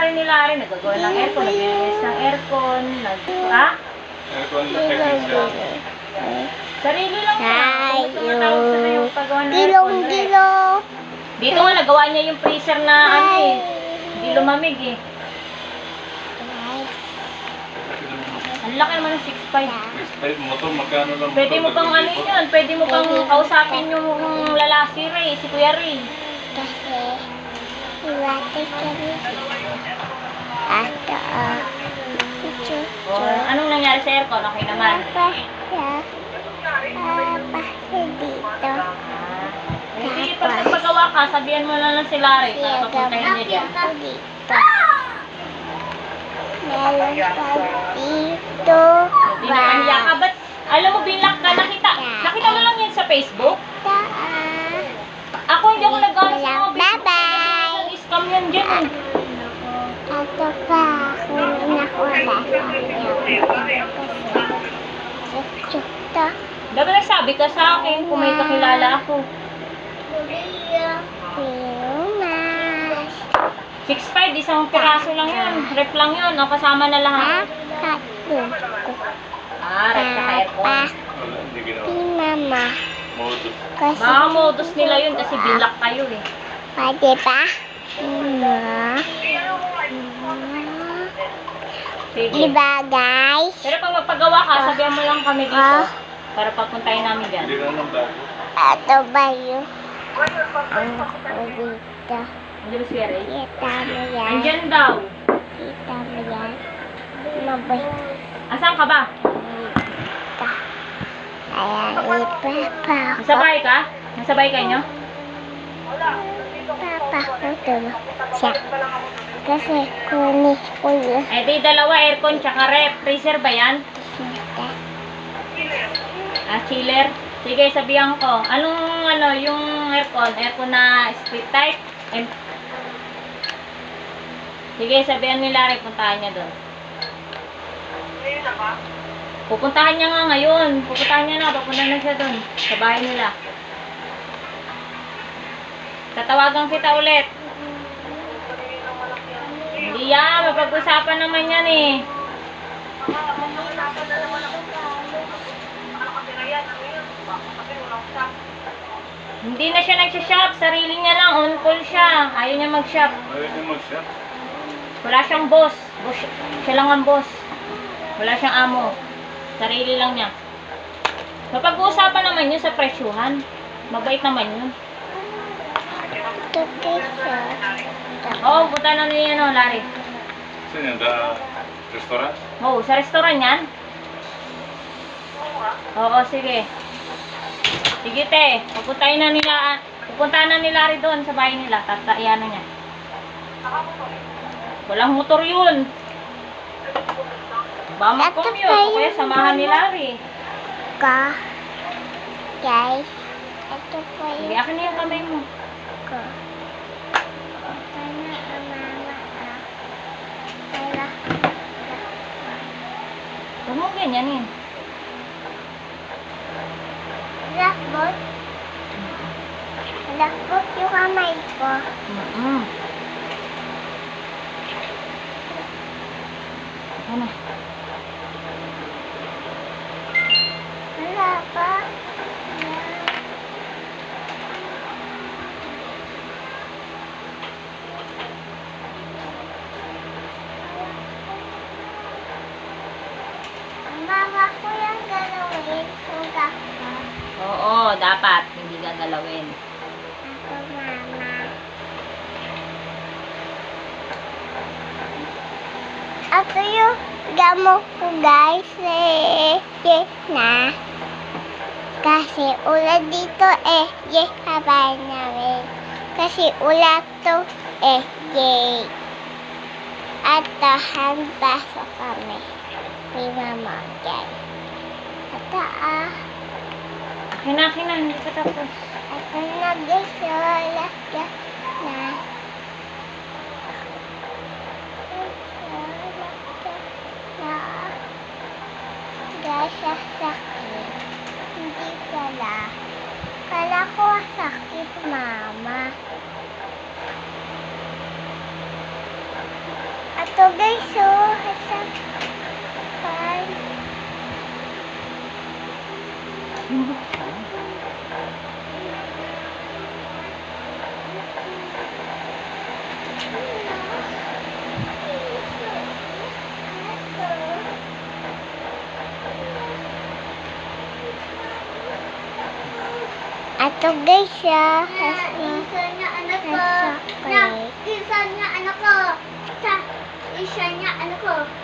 rin nila rin. Nagagawa ng aircon, naglilinis ng aircon, ha? Aircon technician. Sarili lang niya. Gusto mo tawag sa yung paggawa ng aircon. Gilong-gilong. Dito nga, nagawa niya yung freezer na ano eh. Hindi lumamig eh. Ang laki naman ng 6'5". Motor, magkano lang? Pwede mo pang ano yun, pwede mo pang kausapin yung lalaki Ray, si Kuya Ray. Kasi, iwate kami. Ato, Anong nangyari sa aircon? Okay naman. Papa dito. Hindi, pag paggawa ka, sabihan mo na lang si Larry para papuntahin niya dyan. Dito. Meron pa dito. Hindi na kahiya ka, ba't alam mo, binlock ka, nakita mo lang yan sa Facebook? Ako hindi ako nag-ano sa mga Facebook. Bye-bye. Scam yan dyan eh. Ito pa. Kunin ako na. Dapat nagsabi ka sa akin kung may kakilala ako. 6'5", isang piraso lang yun. Rep lang yun, o kasama na lahat. Rep sa aircon. Wala, hindi ginawa. Si Mama. Modus. Mga modus nila yun kasi binlock kayo eh. Pwede ba? Sige. Diba guys? Pero pag magpagawa ka, sabihan mo lang kami dito. Para papuntahin namin dyan. Hindi na ng bago. Ito ba yun? Dito. Hindi ba siya Ray? Kita mo yan. Andyan daw. Kita mo yan. Mabay. Asan ka ba? Dito. Ayan, ipapa ko. Nasabay ka? Nasabay ka nyo? Papa ko tulog siya. Kasi kunis ko yun. Eh di dalawa, aircon tsaka rep. Freezer ba yan? Chiller? Sige, sabihan ko. Anong ano, yung aircon? Aircon na split type? Sige, sabihan ni Larry, puntahan niya doon. Pupuntahan niya nga ngayon. Pupuntahan niya na, papunta na siya doon. Sa bahay nila. Tatawagan kita ulit. Hindi yan, mapag-usapan naman yan eh. Hindi na siya nagsha-shop, sarili niya lang, on call siya. Ayaw niya mag-shop. Ayaw niya mag-shop. Wala siyang boss. Siya lang ang boss. Wala siyang amo. Sarili lang niya. Mapag-uusapan naman yun sa presyuhan. Mabait naman yun. Oo, punta na niya no, Larry. Saan yan? Restaurant? Oo, sa restaurant yan? Oo, sige. Sige te, pupuntahan na nila Larry doon sa bahay nila. Tataiyan na niya. Walang motor yun. Ba mag-commute o kaya samahan ni Larry. Guys, ito po Sige, yung akin na yung kamay mo. ko. Sana ang mama Para Huwag mo ganyan eh. lakbot. Lakbot yung kamay ko. Ano? Wala pa. Mama ko yung galawin kung kako. Oo, dapat. Hindi gagalawin. Ako, mama. Ito yung gamot ko, guys. Na. Kasi ulat dito habay namin. Kasi ulat to at handbasa kami. May mama, guys. Ito Akin na, hindi ka tapos. Ito na, guys. Ulat na. Sakit. Hindi pala. Kala ko sakit, mama. Ito guys, oh. Hasap. Pan. Ito guys, ah. Isa niya anak ko. Chocolate. Isa niya anak ko. Isa niya anak ko.